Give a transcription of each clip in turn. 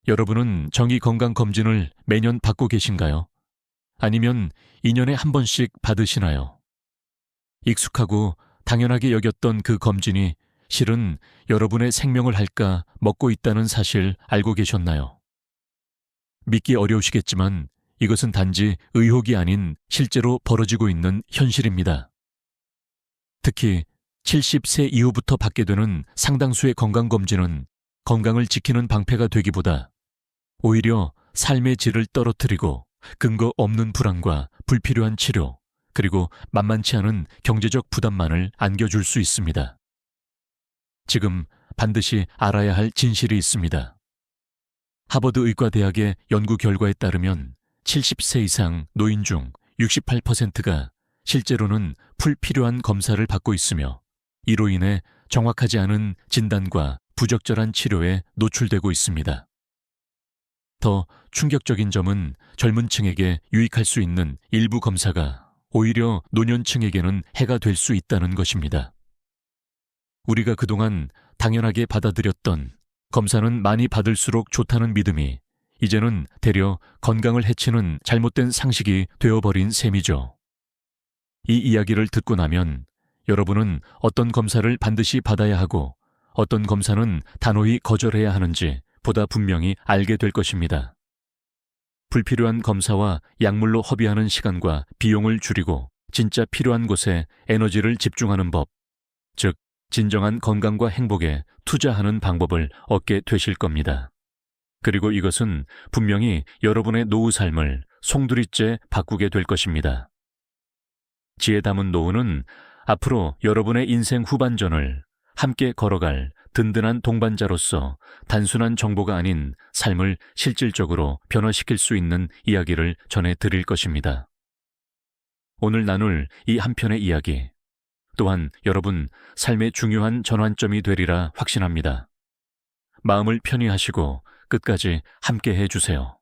여러분은 정기건강검진을 매년 받고 계신가요? 아니면 2년에 한 번씩 받으시나요? 익숙하고 당연하게 여겼던 그 검진이 실은 여러분의 생명을 할까 먹고 있다는 사실 알고 계셨나요? 믿기 어려우시겠지만 이것은 단지 의혹이 아닌 실제로 벌어지고 있는 현실입니다. 특히 70세 이후부터 받게 되는 상당수의 건강검진은 건강을 지키는 방패가 되기보다 오히려 삶의 질을 떨어뜨리고 근거 없는 불안과 불필요한 치료, 그리고 만만치 않은 경제적 부담만을 안겨줄 수 있습니다. 지금 반드시 알아야 할 진실이 있습니다. 하버드 의과대학의 연구 결과에 따르면 70세 이상 노인 중 68%가 실제로는 불필요한 검사를 받고 있으며 이로 인해 정확하지 않은 진단과 부적절한 치료에 노출되고 있습니다. 더 충격적인 점은 젊은 층에게 유익할 수 있는 일부 검사가 오히려 노년층에게는 해가 될 수 있다는 것입니다. 우리가 그동안 당연하게 받아들였던 검사는 많이 받을수록 좋다는 믿음이 이제는 되려 건강을 해치는 잘못된 상식이 되어버린 셈이죠. 이 이야기를 듣고 나면 여러분은 어떤 검사를 반드시 받아야 하고 어떤 검사는 단호히 거절해야 하는지 보다 분명히 알게 될 것입니다. 불필요한 검사와 약물로 허비하는 시간과 비용을 줄이고 진짜 필요한 곳에 에너지를 집중하는 법, 즉 진정한 건강과 행복에 투자하는 방법을 얻게 되실 겁니다. 그리고 이것은 분명히 여러분의 노후 삶을 송두리째 바꾸게 될 것입니다. 지혜 담은 노후는 앞으로 여러분의 인생 후반전을 함께 걸어갈 든든한 동반자로서 단순한 정보가 아닌 삶을 실질적으로 변화시킬 수 있는 이야기를 전해드릴 것입니다. 오늘 나눌 이 한 편의 이야기 또한 여러분 삶의 중요한 전환점이 되리라 확신합니다. 마음을 편히 하시고 끝까지 함께 해주세요.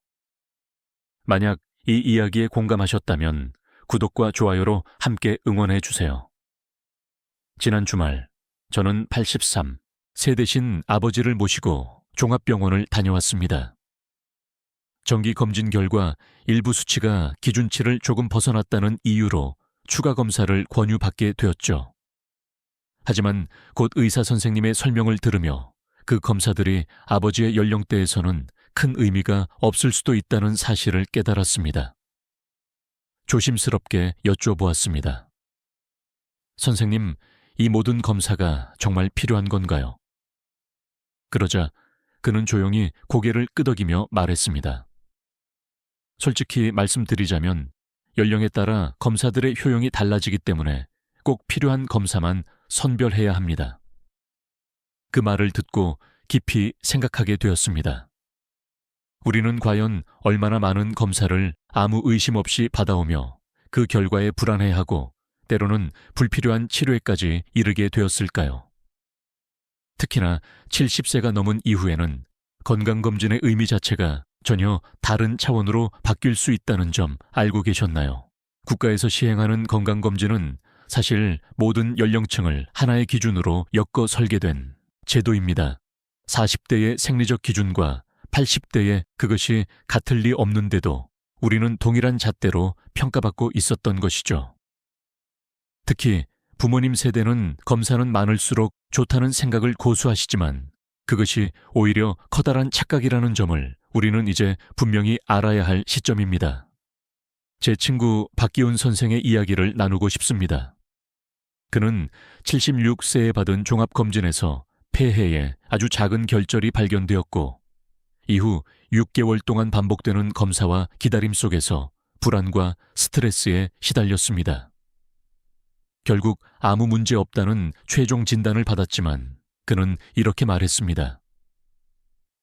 만약 이 이야기에 공감하셨다면 구독과 좋아요로 함께 응원해주세요. 지난 주말 저는 83, 세 대신 아버지를 모시고 종합병원을 다녀왔습니다. 정기검진 결과 일부 수치가 기준치를 조금 벗어났다는 이유로 추가 검사를 권유받게 되었죠. 하지만 곧 의사 선생님의 설명을 들으며 그 검사들이 아버지의 연령대에서는 큰 의미가 없을 수도 있다는 사실을 깨달았습니다. 조심스럽게 여쭤보았습니다. 선생님, 이 모든 검사가 정말 필요한 건가요? 그러자 그는 조용히 고개를 끄덕이며 말했습니다. 솔직히 말씀드리자면 연령에 따라 검사들의 효용이 달라지기 때문에 꼭 필요한 검사만 선별해야 합니다. 그 말을 듣고 깊이 생각하게 되었습니다. 우리는 과연 얼마나 많은 검사를 아무 의심 없이 받아오며 그 결과에 불안해하고 때로는 불필요한 치료에까지 이르게 되었을까요? 특히나 70세가 넘은 이후에는 건강검진의 의미 자체가 전혀 다른 차원으로 바뀔 수 있다는 점 알고 계셨나요? 국가에서 시행하는 건강검진은 사실 모든 연령층을 하나의 기준으로 엮어 설계된 제도입니다. 40대의 생리적 기준과 80대의 그것이 같을 리 없는데도 우리는 동일한 잣대로 평가받고 있었던 것이죠. 특히 부모님 세대는 검사는 많을수록 좋다는 생각을 고수하시지만 그것이 오히려 커다란 착각이라는 점을 우리는 이제 분명히 알아야 할 시점입니다. 제 친구 박기훈 선생의 이야기를 나누고 싶습니다. 그는 76세에 받은 종합검진에서 폐해에 아주 작은 결절이 발견되었고 이후 6개월 동안 반복되는 검사와 기다림 속에서 불안과 스트레스에 시달렸습니다. 결국 아무 문제 없다는 최종 진단을 받았지만 그는 이렇게 말했습니다.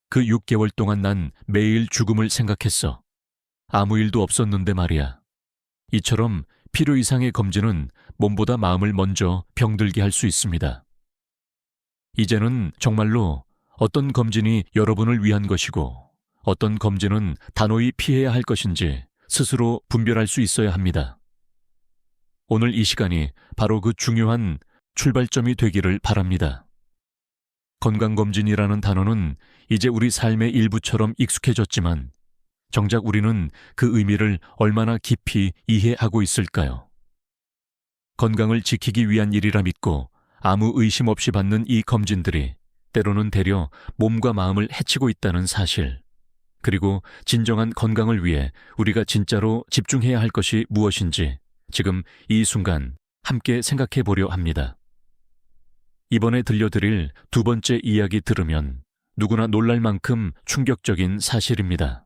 그 6개월 동안 난 매일 죽음을 생각했어. 아무 일도 없었는데 말이야. 이처럼 필요 이상의 검진은 몸보다 마음을 먼저 병들게 할 수 있습니다. 이제는 정말로 어떤 검진이 여러분을 위한 것이고 어떤 검진은 단호히 피해야 할 것인지 스스로 분별할 수 있어야 합니다. 오늘 이 시간이 바로 그 중요한 출발점이 되기를 바랍니다. 건강검진이라는 단어는 이제 우리 삶의 일부처럼 익숙해졌지만 정작 우리는 그 의미를 얼마나 깊이 이해하고 있을까요? 건강을 지키기 위한 일이라 믿고 아무 의심 없이 받는 이 검진들이 때로는 되려 몸과 마음을 해치고 있다는 사실, 그리고 진정한 건강을 위해 우리가 진짜로 집중해야 할 것이 무엇인지 지금 이 순간 함께 생각해 보려 합니다. 이번에 들려드릴 두 번째 이야기 들으면 누구나 놀랄 만큼 충격적인 사실입니다.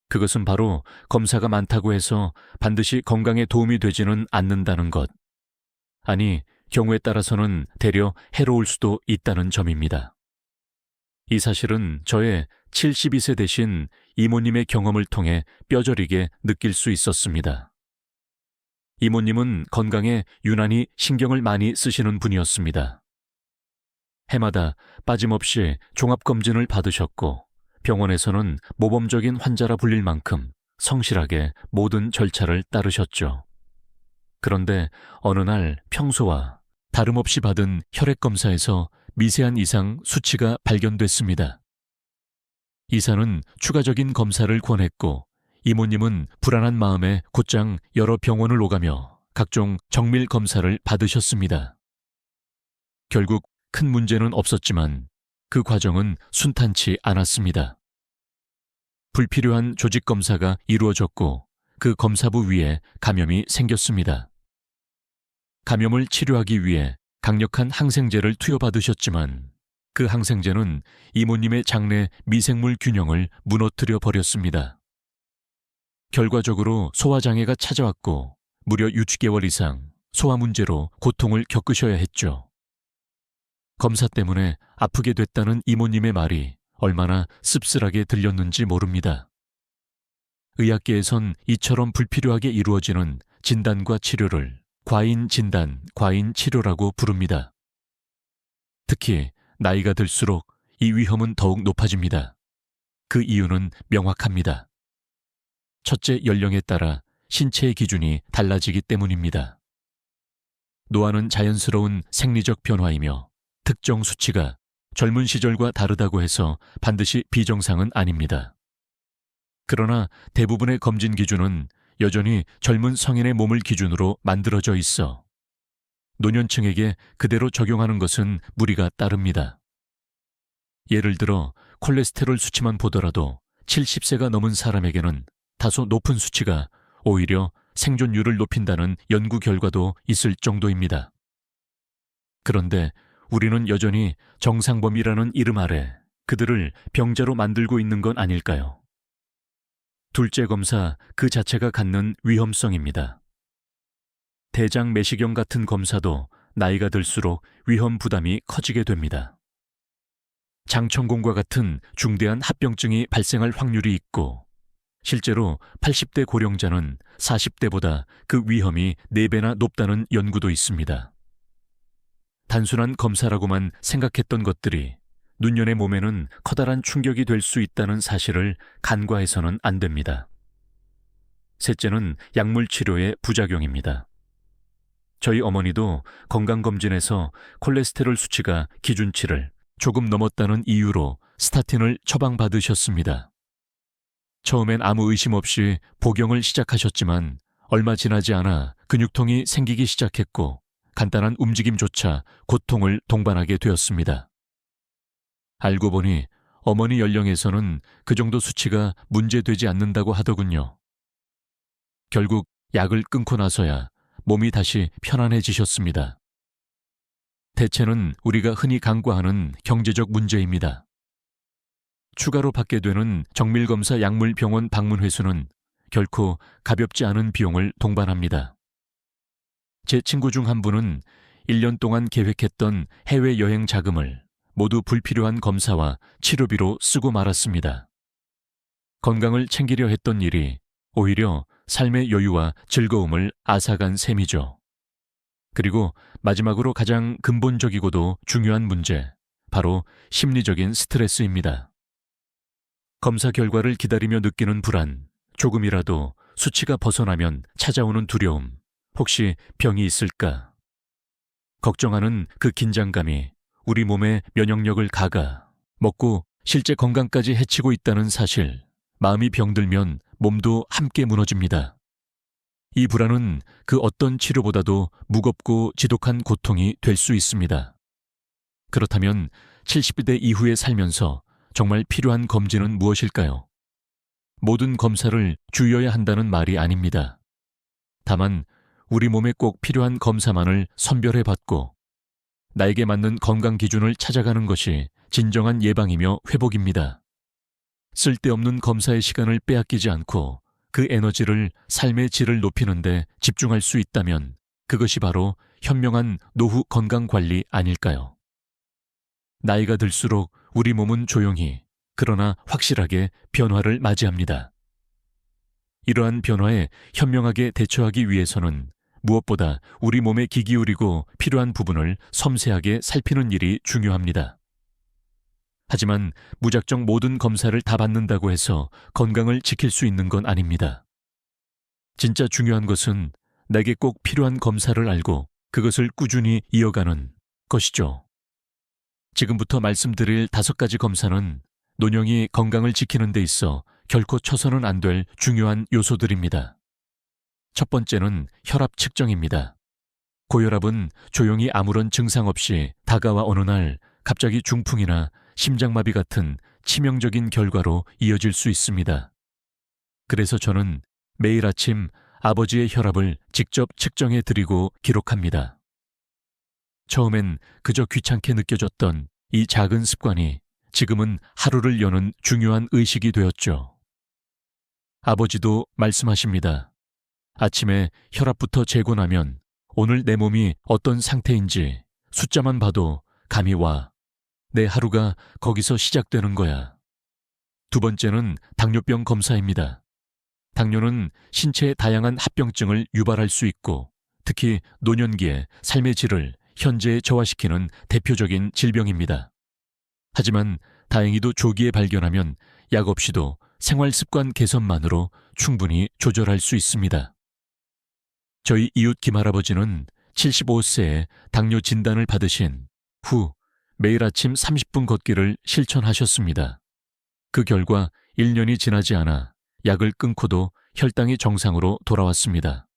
그것은 바로 검사가 많다고 해서 반드시 건강에 도움이 되지는 않는다는 것. 아니, 경우에 따라서는 되려 해로울 수도 있다는 점입니다. 이 사실은 저의 72세 되신 이모님의 경험을 통해 뼈저리게 느낄 수 있었습니다. 이모님은 건강에 유난히 신경을 많이 쓰시는 분이었습니다. 해마다 빠짐없이 종합검진을 받으셨고 병원에서는 모범적인 환자라 불릴 만큼 성실하게 모든 절차를 따르셨죠. 그런데 어느 날 평소와 다름없이 받은 혈액검사에서 미세한 이상 수치가 발견됐습니다. 의사는 추가적인 검사를 권했고 이모님은 불안한 마음에 곧장 여러 병원을 오가며 각종 정밀 검사를 받으셨습니다. 결국 큰 문제는 없었지만 그 과정은 순탄치 않았습니다. 불필요한 조직 검사가 이루어졌고 그 검사부 위에 감염이 생겼습니다. 감염을 치료하기 위해 강력한 항생제를 투여받으셨지만 그 항생제는 이모님의 장내 미생물 균형을 무너뜨려 버렸습니다. 결과적으로 소화장애가 찾아왔고 무려 6개월 이상 소화 문제로 고통을 겪으셔야 했죠. 검사 때문에 아프게 됐다는 이모님의 말이 얼마나 씁쓸하게 들렸는지 모릅니다. 의학계에선 이처럼 불필요하게 이루어지는 진단과 치료를 과잉 진단, 과잉 치료라고 부릅니다. 특히 나이가 들수록 이 위험은 더욱 높아집니다. 그 이유는 명확합니다. 첫째, 연령에 따라 신체의 기준이 달라지기 때문입니다. 노화는 자연스러운 생리적 변화이며 특정 수치가 젊은 시절과 다르다고 해서 반드시 비정상은 아닙니다. 그러나 대부분의 검진 기준은 여전히 젊은 성인의 몸을 기준으로 만들어져 있어 노년층에게 그대로 적용하는 것은 무리가 따릅니다. 예를 들어 콜레스테롤 수치만 보더라도 70세가 넘은 사람에게는 다소 높은 수치가 오히려 생존율을 높인다는 연구 결과도 있을 정도입니다. 그런데 우리는 여전히 정상범위라는 이름 아래 그들을 병자로 만들고 있는 건 아닐까요? 둘째 검사 그 자체가 갖는 위험성입니다. 대장 내시경 같은 검사도 나이가 들수록 위험 부담이 커지게 됩니다. 장천공과 같은 중대한 합병증이 발생할 확률이 있고 실제로 80대 고령자는 40대보다 그 위험이 4배나 높다는 연구도 있습니다. 단순한 검사라고만 생각했던 것들이 눈연의 몸에는 커다란 충격이 될 수 있다는 사실을 간과해서는 안 됩니다. 셋째는 약물 치료의 부작용입니다. 저희 어머니도 건강검진에서 콜레스테롤 수치가 기준치를 조금 넘었다는 이유로 스타틴을 처방받으셨습니다. 처음엔 아무 의심 없이 복용을 시작하셨지만 얼마 지나지 않아 근육통이 생기기 시작했고 간단한 움직임조차 고통을 동반하게 되었습니다. 알고 보니 어머니 연령에서는 그 정도 수치가 문제되지 않는다고 하더군요. 결국 약을 끊고 나서야 몸이 다시 편안해지셨습니다. 대체는 우리가 흔히 간과하는 경제적 문제입니다. 추가로 받게 되는 정밀검사 약물병원 방문 횟수는 결코 가볍지 않은 비용을 동반합니다. 제 친구 중 한 분은 1년 동안 계획했던 해외여행 자금을 모두 불필요한 검사와 치료비로 쓰고 말았습니다. 건강을 챙기려 했던 일이 오히려 삶의 여유와 즐거움을 앗아간 셈이죠. 그리고 마지막으로 가장 근본적이고도 중요한 문제, 바로 심리적인 스트레스입니다. 검사 결과를 기다리며 느끼는 불안, 조금이라도 수치가 벗어나면 찾아오는 두려움, 혹시 병이 있을까? 걱정하는 그 긴장감이 우리 몸의 면역력을 가가 먹고 실제 건강까지 해치고 있다는 사실, 마음이 병들면 몸도 함께 무너집니다. 이 불안은 그 어떤 치료보다도 무겁고 지독한 고통이 될 수 있습니다. 그렇다면 70대 이후에 살면서 정말 필요한 검진은 무엇일까요? 모든 검사를 주의해야 한다는 말이 아닙니다. 다만 우리 몸에 꼭 필요한 검사만을 선별해 받고 나에게 맞는 건강 기준을 찾아가는 것이 진정한 예방이며 회복입니다. 쓸데없는 검사의 시간을 빼앗기지 않고 그 에너지를 삶의 질을 높이는 데 집중할 수 있다면 그것이 바로 현명한 노후 건강관리 아닐까요? 나이가 들수록 우리 몸은 조용히 그러나 확실하게 변화를 맞이합니다. 이러한 변화에 현명하게 대처하기 위해서는 무엇보다 우리 몸에 귀 기울이고 필요한 부분을 섬세하게 살피는 일이 중요합니다. 하지만 무작정 모든 검사를 다 받는다고 해서 건강을 지킬 수 있는 건 아닙니다. 진짜 중요한 것은 내게 꼭 필요한 검사를 알고 그것을 꾸준히 이어가는 것이죠. 지금부터 말씀드릴 5가지 검사는 노년이 건강을 지키는 데 있어 결코 쳐서는 안 될 중요한 요소들입니다. 첫 번째는 혈압 측정입니다. 고혈압은 조용히 아무런 증상 없이 다가와 어느 날 갑자기 중풍이나 심장마비 같은 치명적인 결과로 이어질 수 있습니다. 그래서 저는 매일 아침 아버지의 혈압을 직접 측정해 드리고 기록합니다. 처음엔 그저 귀찮게 느껴졌던 이 작은 습관이 지금은 하루를 여는 중요한 의식이 되었죠. 아버지도 말씀하십니다. 아침에 혈압부터 재고 나면 오늘 내 몸이 어떤 상태인지 숫자만 봐도 감이 와. 내 하루가 거기서 시작되는 거야. 두 번째는 당뇨병 검사입니다. 당뇨는 신체의 다양한 합병증을 유발할 수 있고 특히 노년기에 삶의 질을 현재에 저하시키는 대표적인 질병입니다. 하지만 다행히도 조기에 발견하면 약 없이도 생활 습관 개선만으로 충분히 조절할 수 있습니다. 저희 이웃 김할아버지는 75세에 당뇨 진단을 받으신 후 매일 아침 30분 걷기를 실천하셨습니다. 그 결과 1년이 지나지 않아 약을 끊고도 혈당이 정상으로 돌아왔습니다.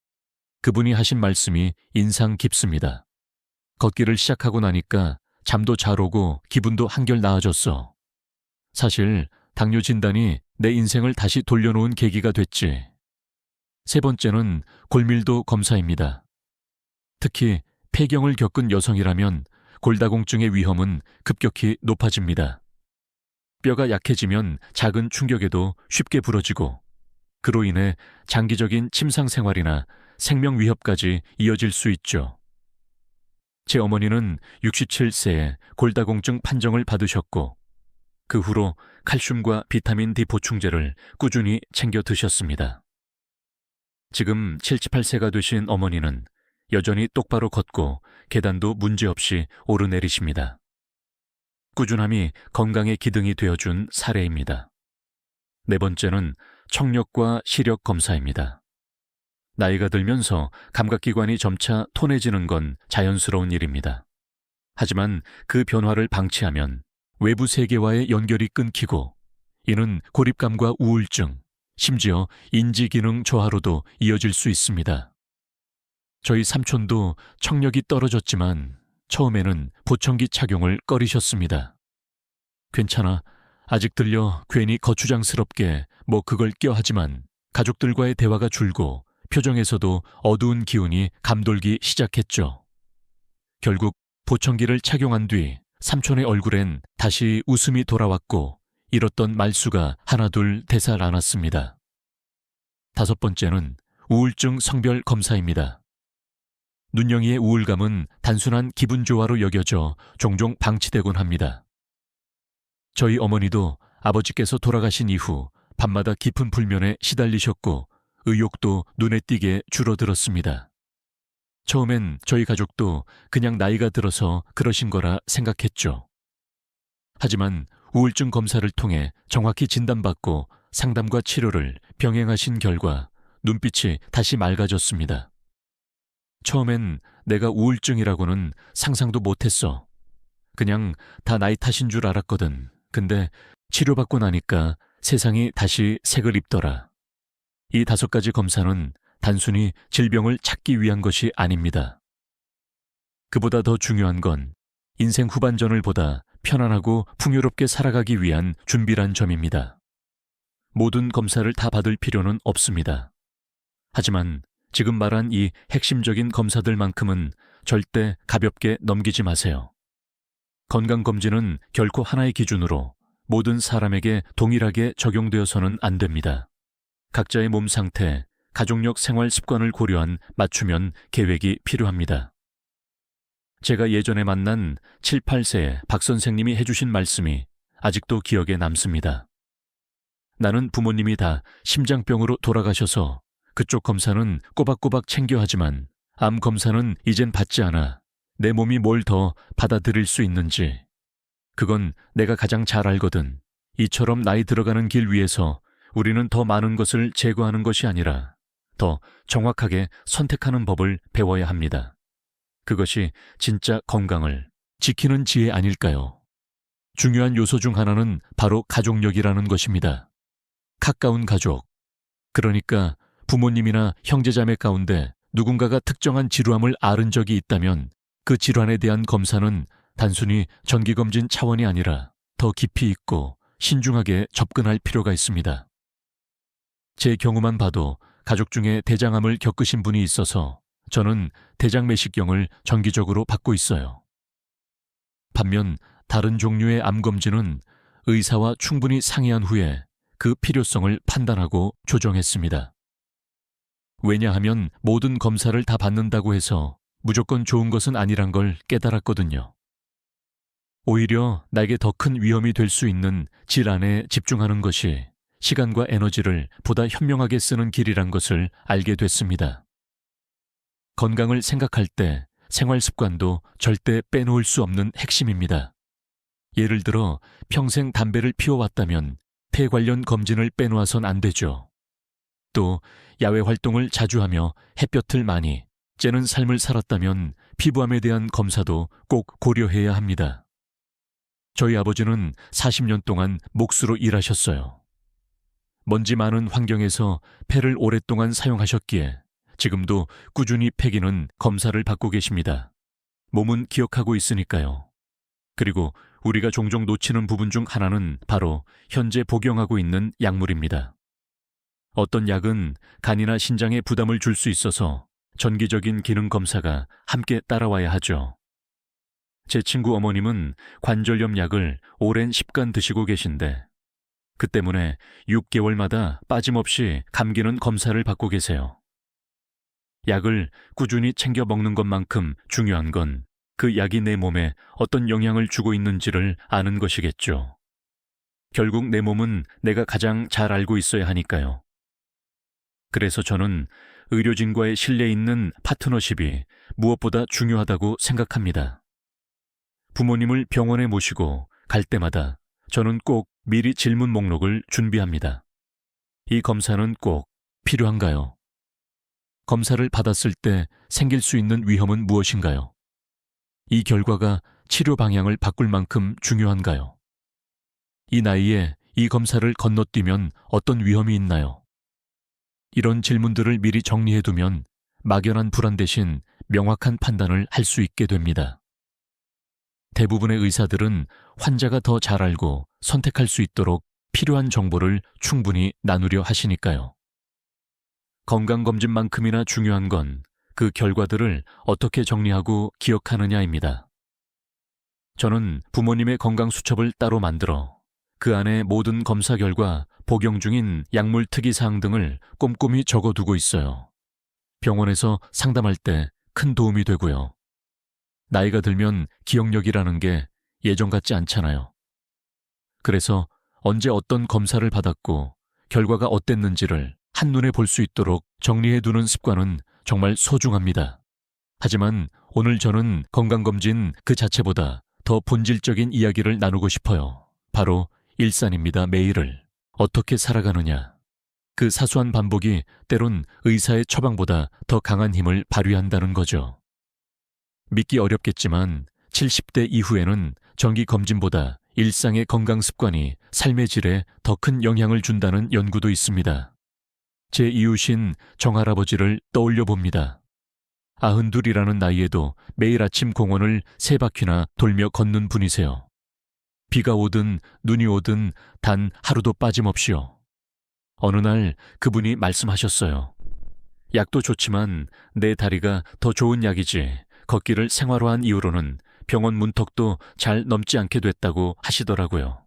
그분이 하신 말씀이 인상 깊습니다. 걷기를 시작하고 나니까 잠도 잘 오고 기분도 한결 나아졌어. 사실 당뇨 진단이 내 인생을 다시 돌려놓은 계기가 됐지. 세 번째는 골밀도 검사입니다. 특히 폐경을 겪은 여성이라면 골다공증의 위험은 급격히 높아집니다. 뼈가 약해지면 작은 충격에도 쉽게 부러지고 그로 인해 장기적인 침상 생활이나 생명 위협까지 이어질 수 있죠. 제 어머니는 67세에 골다공증 판정을 받으셨고 그 후로 칼슘과 비타민 D 보충제를 꾸준히 챙겨 드셨습니다. 지금 78세가 되신 어머니는 여전히 똑바로 걷고 계단도 문제없이 오르내리십니다. 꾸준함이 건강의 기둥이 되어준 사례입니다. 네 번째는 청력과 시력 검사입니다. 나이가 들면서 감각기관이 점차 톤해지는 건 자연스러운 일입니다. 하지만 그 변화를 방치하면 외부 세계와의 연결이 끊기고 이는 고립감과 우울증, 심지어 인지기능 저하로도 이어질 수 있습니다. 저희 삼촌도 청력이 떨어졌지만 처음에는 보청기 착용을 꺼리셨습니다. 괜찮아. 아직 들려 괜히 거추장스럽게 뭐 그걸 껴 하지만 가족들과의 대화가 줄고 표정에서도 어두운 기운이 감돌기 시작했죠. 결국 보청기를 착용한 뒤 삼촌의 얼굴엔 다시 웃음이 돌아왔고 잃었던 말수가 하나둘 되살아났습니다. 다섯 번째는 우울증 성별 검사입니다. 눈영이의 우울감은 단순한 기분 조화로 여겨져 종종 방치되곤 합니다. 저희 어머니도 아버지께서 돌아가신 이후 밤마다 깊은 불면에 시달리셨고 의욕도 눈에 띄게 줄어들었습니다. 처음엔 저희 가족도 그냥 나이가 들어서 그러신 거라 생각했죠. 하지만 우울증 검사를 통해 정확히 진단받고 상담과 치료를 병행하신 결과 눈빛이 다시 맑아졌습니다. 처음엔 내가 우울증이라고는 상상도 못했어. 그냥 다 나이 탓인 줄 알았거든. 근데 치료받고 나니까 세상이 다시 색을 입더라. 이 5가지 검사는 단순히 질병을 찾기 위한 것이 아닙니다. 그보다 더 중요한 건 인생 후반전을 보다 편안하고 풍요롭게 살아가기 위한 준비란 점입니다. 모든 검사를 다 받을 필요는 없습니다. 하지만 지금 말한 이 핵심적인 검사들만큼은 절대 가볍게 넘기지 마세요. 건강검진은 결코 하나의 기준으로 모든 사람에게 동일하게 적용되어서는 안 됩니다. 각자의 몸 상태, 가족력, 생활 습관을 고려한 맞춤형 계획이 필요합니다. 제가 예전에 만난 7, 8세의 박 선생님이 해주신 말씀이 아직도 기억에 남습니다. 나는 부모님이 다 심장병으로 돌아가셔서 그쪽 검사는 꼬박꼬박 챙겨 하지만 암 검사는 이젠 받지 않아 내 몸이 뭘 더 받아들일 수 있는지 그건 내가 가장 잘 알거든. 이처럼 나이 들어가는 길 위에서 우리는 더 많은 것을 제거하는 것이 아니라 더 정확하게 선택하는 법을 배워야 합니다. 그것이 진짜 건강을 지키는 지혜 아닐까요? 중요한 요소 중 하나는 바로 가족력이라는 것입니다. 가까운 가족, 그러니까 부모님이나 형제자매 가운데 누군가가 특정한 질환을 앓은 적이 있다면 그 질환에 대한 검사는 단순히 정기검진 차원이 아니라 더 깊이 있고 신중하게 접근할 필요가 있습니다. 제 경우만 봐도 가족 중에 대장암을 겪으신 분이 있어서 저는 대장내시경을 정기적으로 받고 있어요. 반면 다른 종류의 암검진은 의사와 충분히 상의한 후에 그 필요성을 판단하고 조정했습니다. 왜냐하면 모든 검사를 다 받는다고 해서 무조건 좋은 것은 아니란 걸 깨달았거든요. 오히려 나에게 더 큰 위험이 될 수 있는 질환에 집중하는 것이 시간과 에너지를 보다 현명하게 쓰는 길이란 것을 알게 됐습니다. 건강을 생각할 때 생활 습관도 절대 빼놓을 수 없는 핵심입니다. 예를 들어 평생 담배를 피워왔다면 폐 관련 검진을 빼놓아선 안 되죠. 또 야외 활동을 자주 하며 햇볕을 많이 쬐는 삶을 살았다면 피부암에 대한 검사도 꼭 고려해야 합니다. 저희 아버지는 40년 동안 목수로 일하셨어요. 먼지 많은 환경에서 폐를 오랫동안 사용하셨기에 지금도 꾸준히 폐기는 검사를 받고 계십니다. 몸은 기억하고 있으니까요. 그리고 우리가 종종 놓치는 부분 중 하나는 바로 현재 복용하고 있는 약물입니다. 어떤 약은 간이나 신장에 부담을 줄 수 있어서 정기적인 기능 검사가 함께 따라와야 하죠. 제 친구 어머님은 관절염 약을 오랜 10간 드시고 계신데 그 때문에 6개월마다 빠짐없이 감기는 검사를 받고 계세요. 약을 꾸준히 챙겨 먹는 것만큼 중요한 건 그 약이 내 몸에 어떤 영향을 주고 있는지를 아는 것이겠죠. 결국 내 몸은 내가 가장 잘 알고 있어야 하니까요. 그래서 저는 의료진과의 신뢰 있는 파트너십이 무엇보다 중요하다고 생각합니다. 부모님을 병원에 모시고 갈 때마다 저는 꼭 미리 질문 목록을 준비합니다. 이 검사는 꼭 필요한가요? 검사를 받았을 때 생길 수 있는 위험은 무엇인가요? 이 결과가 치료 방향을 바꿀 만큼 중요한가요? 이 나이에 이 검사를 건너뛰면 어떤 위험이 있나요? 이런 질문들을 미리 정리해두면 막연한 불안 대신 명확한 판단을 할 수 있게 됩니다. 대부분의 의사들은 환자가 더 잘 알고 선택할 수 있도록 필요한 정보를 충분히 나누려 하시니까요. 건강검진만큼이나 중요한 건 그 결과들을 어떻게 정리하고 기억하느냐입니다. 저는 부모님의 건강수첩을 따로 만들어 그 안에 모든 검사 결과, 복용 중인 약물 특이사항 등을 꼼꼼히 적어두고 있어요. 병원에서 상담할 때 큰 도움이 되고요. 나이가 들면 기억력이라는 게 예전 같지 않잖아요. 그래서 언제 어떤 검사를 받았고 결과가 어땠는지를 한눈에 볼 수 있도록 정리해두는 습관은 정말 소중합니다. 하지만 오늘 저는 건강검진 그 자체보다 더 본질적인 이야기를 나누고 싶어요. 바로 일상입니다. 매일을 어떻게 살아가느냐. 그 사소한 반복이 때론 의사의 처방보다 더 강한 힘을 발휘한다는 거죠. 믿기 어렵겠지만 70대 이후에는 정기검진보다 일상의 건강 습관이 삶의 질에 더 큰 영향을 준다는 연구도 있습니다. 제 이웃인 정할아버지를 떠올려 봅니다. 92이라는 나이에도 매일 아침 공원을 3바퀴나 돌며 걷는 분이세요. 비가 오든 눈이 오든 단 하루도 빠짐없이요. 어느 날 그분이 말씀하셨어요. 약도 좋지만 내 다리가 더 좋은 약이지 걷기를 생활화한 이후로는 병원 문턱도 잘 넘지 않게 됐다고 하시더라고요.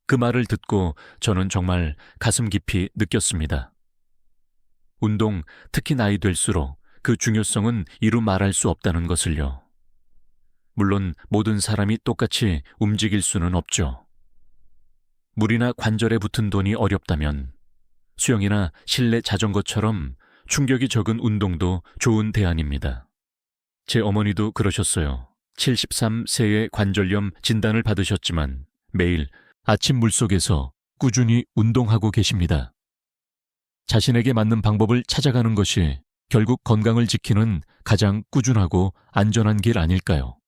그 말을 듣고 저는 정말 가슴 깊이 느꼈습니다. 운동, 특히 나이 될수록 그 중요성은 이루 말할 수 없다는 것을요. 물론 모든 사람이 똑같이 움직일 수는 없죠. 물이나 관절에 붙은 돈이 어렵다면 수영이나 실내 자전거처럼 충격이 적은 운동도 좋은 대안입니다. 제 어머니도 그러셨어요. 73세의 관절염 진단을 받으셨지만 매일 아침 물속에서 꾸준히 운동하고 계십니다. 자신에게 맞는 방법을 찾아가는 것이 결국 건강을 지키는 가장 꾸준하고 안전한 길 아닐까요?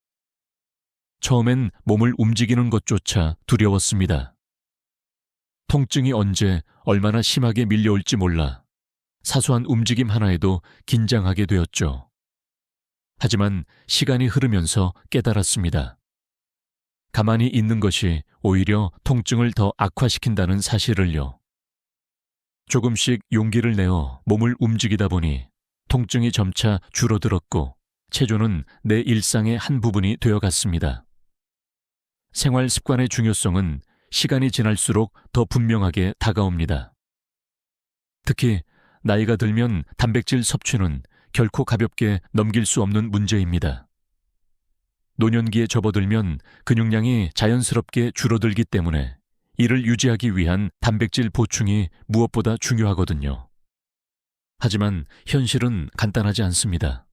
처음엔 몸을 움직이는 것조차 두려웠습니다. 통증이 언제 얼마나 심하게 밀려올지 몰라 사소한 움직임 하나에도 긴장하게 되었죠. 하지만 시간이 흐르면서 깨달았습니다. 가만히 있는 것이 오히려 통증을 더 악화시킨다는 사실을요. 조금씩 용기를 내어 몸을 움직이다 보니 통증이 점차 줄어들었고 체조는 내 일상의 한 부분이 되어갔습니다. 생활 습관의 중요성은 시간이 지날수록 더 분명하게 다가옵니다. 특히 나이가 들면 단백질 섭취는 결코 가볍게 넘길 수 없는 문제입니다. 노년기에 접어들면 근육량이 자연스럽게 줄어들기 때문에 이를 유지하기 위한 단백질 보충이 무엇보다 중요하거든요. 하지만 현실은 간단하지 않습니다.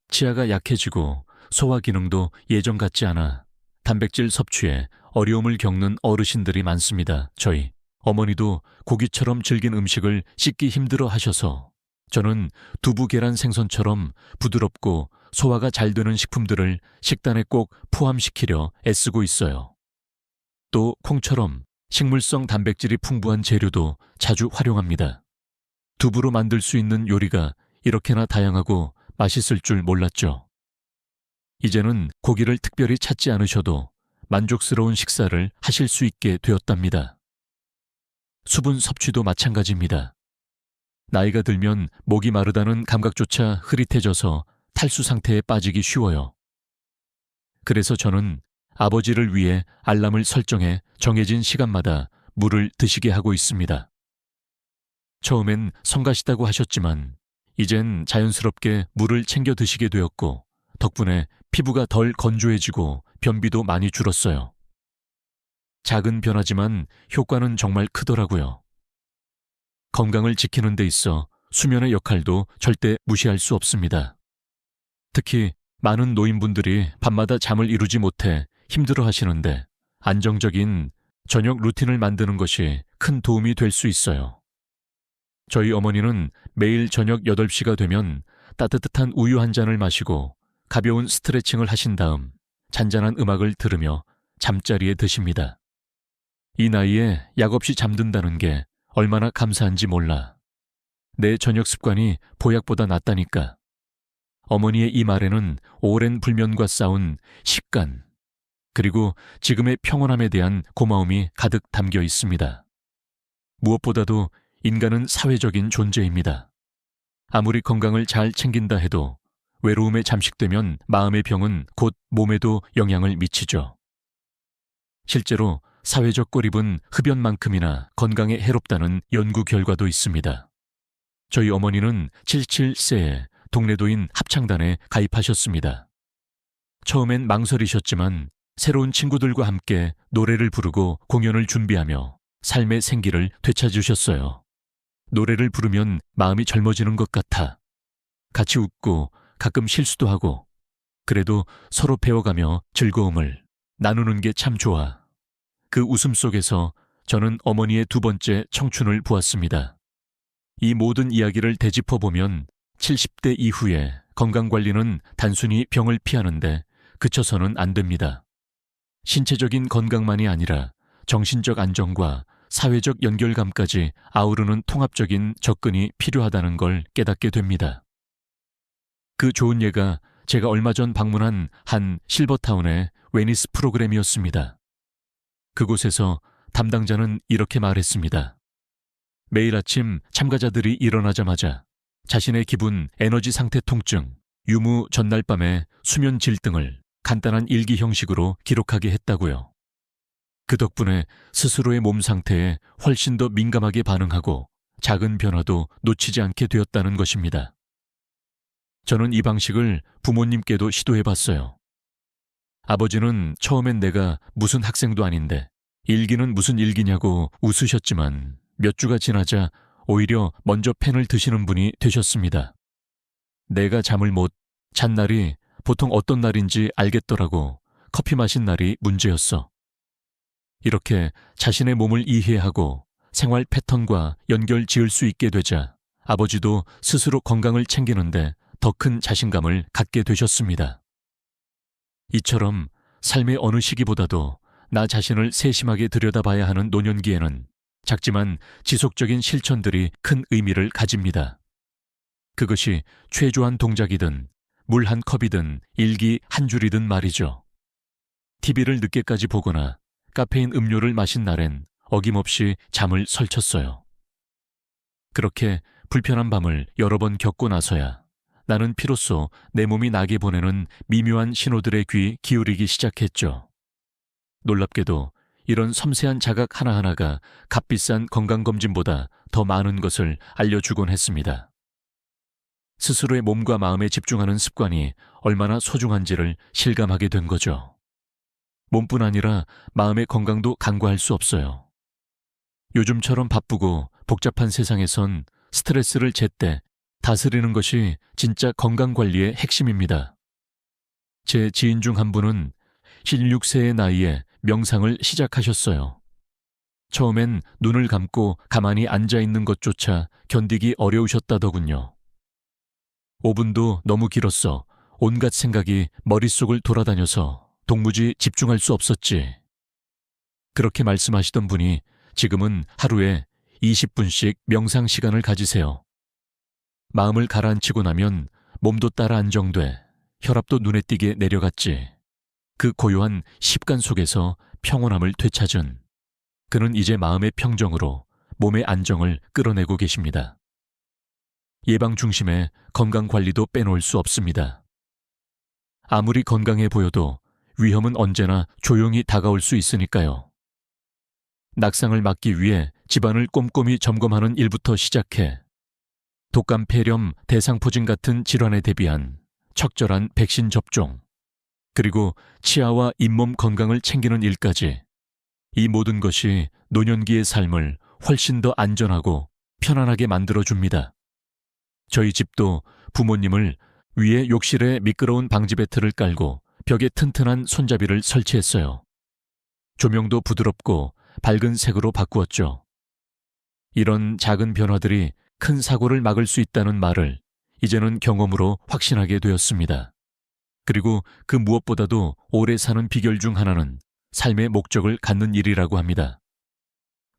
치아가 약해지고 소화 기능도 예전 같지 않아 단백질 섭취에 어려움을 겪는 어르신들이 많습니다. 저희 어머니도 고기처럼 질긴 음식을 씹기 힘들어 하셔서 저는 두부, 계란, 생선처럼 부드럽고 소화가 잘 되는 식품들을 식단에 꼭 포함시키려 애쓰고 있어요. 또 콩처럼 식물성 단백질이 풍부한 재료도 자주 활용합니다. 두부로 만들 수 있는 요리가 이렇게나 다양하고 맛있을 줄 몰랐죠. 이제는 고기를 특별히 찾지 않으셔도 만족스러운 식사를 하실 수 있게 되었답니다. 수분 섭취도 마찬가지입니다. 나이가 들면 목이 마르다는 감각조차 흐릿해져서 탈수 상태에 빠지기 쉬워요. 그래서 저는 아버지를 위해 알람을 설정해 정해진 시간마다 물을 드시게 하고 있습니다. 처음엔 성가시다고 하셨지만 이젠 자연스럽게 물을 챙겨 드시게 되었고 덕분에 피부가 덜 건조해지고 변비도 많이 줄었어요. 작은 변화지만 효과는 정말 크더라고요. 건강을 지키는 데 있어 수면의 역할도 절대 무시할 수 없습니다. 특히 많은 노인분들이 밤마다 잠을 이루지 못해 힘들어 하시는데 안정적인 저녁 루틴을 만드는 것이 큰 도움이 될 수 있어요. 저희 어머니는 매일 저녁 8시가 되면 따뜻한 우유 한 잔을 마시고 가벼운 스트레칭을 하신 다음 잔잔한 음악을 들으며 잠자리에 드십니다. 이 나이에 약 없이 잠든다는 게 얼마나 감사한지 몰라. 내 저녁 습관이 보약보다 낫다니까. 어머니의 이 말에는 오랜 불면과 싸운 식간, 그리고 지금의 평온함에 대한 고마움이 가득 담겨 있습니다. 무엇보다도 인간은 사회적인 존재입니다. 아무리 건강을 잘 챙긴다 해도 외로움에 잠식되면 마음의 병은 곧 몸에도 영향을 미치죠. 실제로 사회적 고립은 흡연만큼이나 건강에 해롭다는 연구 결과도 있습니다. 저희 어머니는 77세에 동네도인 합창단에 가입하셨습니다. 처음엔 망설이셨지만 새로운 친구들과 함께 노래를 부르고 공연을 준비하며 삶의 생기를 되찾으셨어요. 노래를 부르면 마음이 젊어지는 것 같아. 같이 웃고 가끔 실수도 하고 그래도 서로 배워가며 즐거움을 나누는 게 참 좋아. 그 웃음 속에서 저는 어머니의 두 번째 청춘을 보았습니다. 이 모든 이야기를 되짚어보면 70대 이후에 건강관리는 단순히 병을 피하는데 그쳐서는 안 됩니다. 신체적인 건강만이 아니라 정신적 안정과 사회적 연결감까지 아우르는 통합적인 접근이 필요하다는 걸 깨닫게 됩니다. 그 좋은 예가 제가 얼마 전 방문한 한 실버타운의 웨니스 프로그램이었습니다. 그곳에서 담당자는 이렇게 말했습니다. 매일 아침 참가자들이 일어나자마자 자신의 기분, 에너지 상태 통증, 유무 전날 밤의 수면 질 등을 간단한 일기 형식으로 기록하게 했다고요. 그 덕분에 스스로의 몸 상태에 훨씬 더 민감하게 반응하고 작은 변화도 놓치지 않게 되었다는 것입니다. 저는 이 방식을 부모님께도 시도해봤어요. 아버지는 처음엔 내가 무슨 학생도 아닌데 일기는 무슨 일기냐고 웃으셨지만 몇 주가 지나자 오히려 먼저 펜을 드시는 분이 되셨습니다. 내가 잠을 못 잔 날이 보통 어떤 날인지 알겠더라고. 커피 마신 날이 문제였어. 이렇게 자신의 몸을 이해하고 생활 패턴과 연결 지을 수 있게 되자 아버지도 스스로 건강을 챙기는데 더 큰 자신감을 갖게 되셨습니다. 이처럼 삶의 어느 시기보다도 나 자신을 세심하게 들여다봐야 하는 노년기에는 작지만 지속적인 실천들이 큰 의미를 가집니다. 그것이 최조한 동작이든 물 한 컵이든 일기 한 줄이든 말이죠. TV를 늦게까지 보거나 카페인 음료를 마신 날엔 어김없이 잠을 설쳤어요. 그렇게 불편한 밤을 여러 번 겪고 나서야 나는 비로소 내 몸이 나게 보내는 미묘한 신호들의 귀 기울이기 시작했죠. 놀랍게도 이런 섬세한 자각 하나하나가 값비싼 건강검진보다 더 많은 것을 알려주곤 했습니다. 스스로의 몸과 마음에 집중하는 습관이 얼마나 소중한지를 실감하게 된 거죠. 몸뿐 아니라 마음의 건강도 간과할 수 없어요. 요즘처럼 바쁘고 복잡한 세상에선 스트레스를 제때 다스리는 것이 진짜 건강관리의 핵심입니다. 제 지인 중 한 분은 16세의 나이에 명상을 시작하셨어요. 처음엔 눈을 감고 가만히 앉아있는 것조차 견디기 어려우셨다더군요. 5분도 너무 길었어. 온갖 생각이 머릿속을 돌아다녀서 도무지 집중할 수 없었지. 그렇게 말씀하시던 분이 지금은 하루에 20분씩 명상 시간을 가지세요. 마음을 가라앉히고 나면 몸도 따라 안정돼 혈압도 눈에 띄게 내려갔지. 그 고요한 습관 속에서 평온함을 되찾은 그는 이제 마음의 평정으로 몸의 안정을 끌어내고 계십니다. 예방 중심의 건강관리도 빼놓을 수 없습니다. 아무리 건강해 보여도 위험은 언제나 조용히 다가올 수 있으니까요. 낙상을 막기 위해 집안을 꼼꼼히 점검하는 일부터 시작해 독감, 폐렴, 대상포진 같은 질환에 대비한 적절한 백신 접종, 그리고 치아와 잇몸 건강을 챙기는 일까지 이 모든 것이 노년기의 삶을 훨씬 더 안전하고 편안하게 만들어줍니다. 저희 집도 부모님을 위에 욕실에 미끄러운 방지배트를 깔고 벽에 튼튼한 손잡이를 설치했어요. 조명도 부드럽고 밝은 색으로 바꾸었죠. 이런 작은 변화들이 큰 사고를 막을 수 있다는 말을 이제는 경험으로 확신하게 되었습니다. 그리고 그 무엇보다도 오래 사는 비결 중 하나는 삶의 목적을 갖는 일이라고 합니다.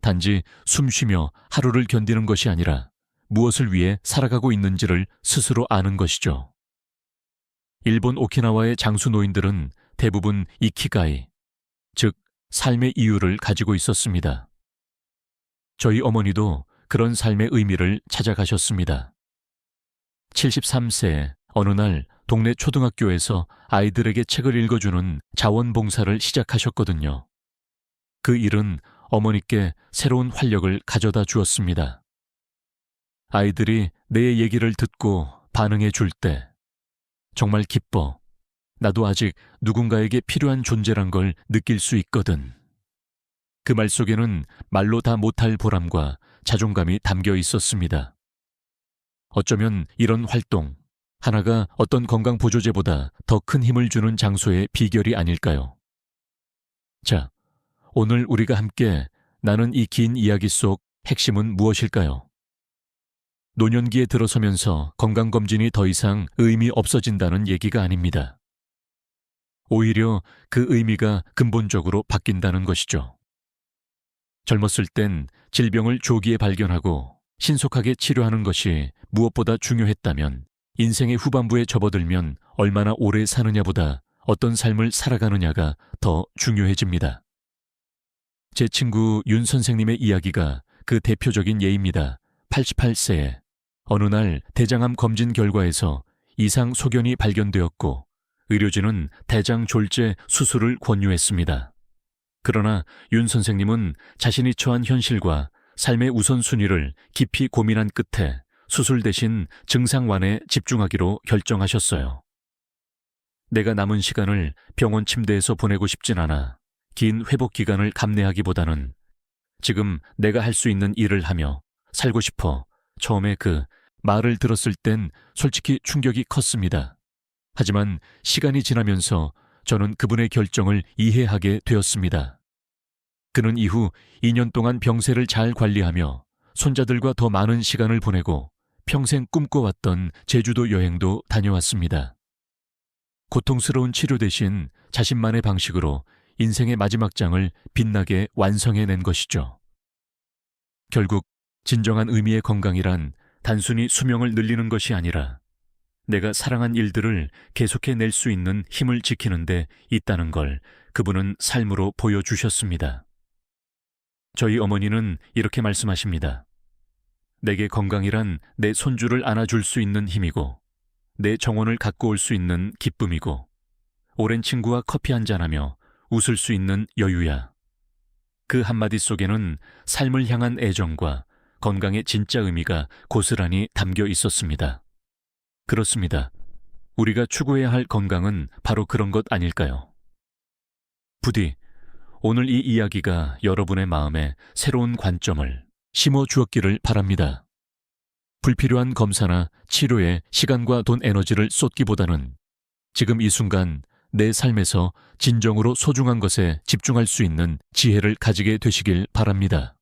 단지 숨 쉬며 하루를 견디는 것이 아니라 무엇을 위해 살아가고 있는지를 스스로 아는 것이죠. 일본 오키나와의 장수 노인들은 대부분 이키가이, 즉 삶의 이유를 가지고 있었습니다. 저희 어머니도 그런 삶의 의미를 찾아가셨습니다. 73세에 어느 날 동네 초등학교에서 아이들에게 책을 읽어주는 자원봉사를 시작하셨거든요. 그 일은 어머니께 새로운 활력을 가져다 주었습니다. 아이들이 내 얘기를 듣고 반응해 줄 때 정말 기뻐. 나도 아직 누군가에게 필요한 존재란 걸 느낄 수 있거든. 그 말 속에는 말로 다 못할 보람과 자존감이 담겨 있었습니다. 어쩌면 이런 활동 하나가 어떤 건강보조제보다 더 큰 힘을 주는 장소의 비결이 아닐까요? 자, 오늘 우리가 함께 나눈 이 긴 이야기 속 핵심은 무엇일까요? 노년기에 들어서면서 건강검진이 더 이상 의미 없어진다는 얘기가 아닙니다. 오히려 그 의미가 근본적으로 바뀐다는 것이죠. 젊었을 땐 질병을 조기에 발견하고 신속하게 치료하는 것이 무엇보다 중요했다면 인생의 후반부에 접어들면 얼마나 오래 사느냐보다 어떤 삶을 살아가느냐가 더 중요해집니다. 제 친구 윤 선생님의 이야기가 그 대표적인 예입니다. 88세에 어느 날 대장암 검진 결과에서 이상 소견이 발견되었고 의료진은 대장 졸제 수술을 권유했습니다. 그러나 윤 선생님은 자신이 처한 현실과 삶의 우선순위를 깊이 고민한 끝에 수술 대신 증상 완화에 집중하기로 결정하셨어요. 내가 남은 시간을 병원 침대에서 보내고 싶진 않아 긴 회복 기간을 감내하기보다는 지금 내가 할 수 있는 일을 하며 살고 싶어. 처음에 그 말을 들었을 땐 솔직히 충격이 컸습니다. 하지만 시간이 지나면서 저는 그분의 결정을 이해하게 되었습니다. 그는 이후 2년 동안 병세를 잘 관리하며 손자들과 더 많은 시간을 보내고 평생 꿈꿔왔던 제주도 여행도 다녀왔습니다. 고통스러운 치료 대신 자신만의 방식으로 인생의 마지막 장을 빛나게 완성해낸 것이죠. 결국 진정한 의미의 건강이란 단순히 수명을 늘리는 것이 아니라 내가 사랑한 일들을 계속해낼 수 있는 힘을 지키는 데 있다는 걸 그분은 삶으로 보여주셨습니다. 저희 어머니는 이렇게 말씀하십니다. 내게 건강이란 내 손주를 안아줄 수 있는 힘이고 내 정원을 갖고 올 수 있는 기쁨이고 오랜 친구와 커피 한잔하며 웃을 수 있는 여유야. 그 한마디 속에는 삶을 향한 애정과 건강의 진짜 의미가 고스란히 담겨 있었습니다. 그렇습니다. 우리가 추구해야 할 건강은 바로 그런 것 아닐까요? 부디 오늘 이 이야기가 여러분의 마음에 새로운 관점을 심어 주었기를 바랍니다. 불필요한 검사나 치료에 시간과 돈 에너지를 쏟기보다는 지금 이 순간 내 삶에서 진정으로 소중한 것에 집중할 수 있는 지혜를 가지게 되시길 바랍니다.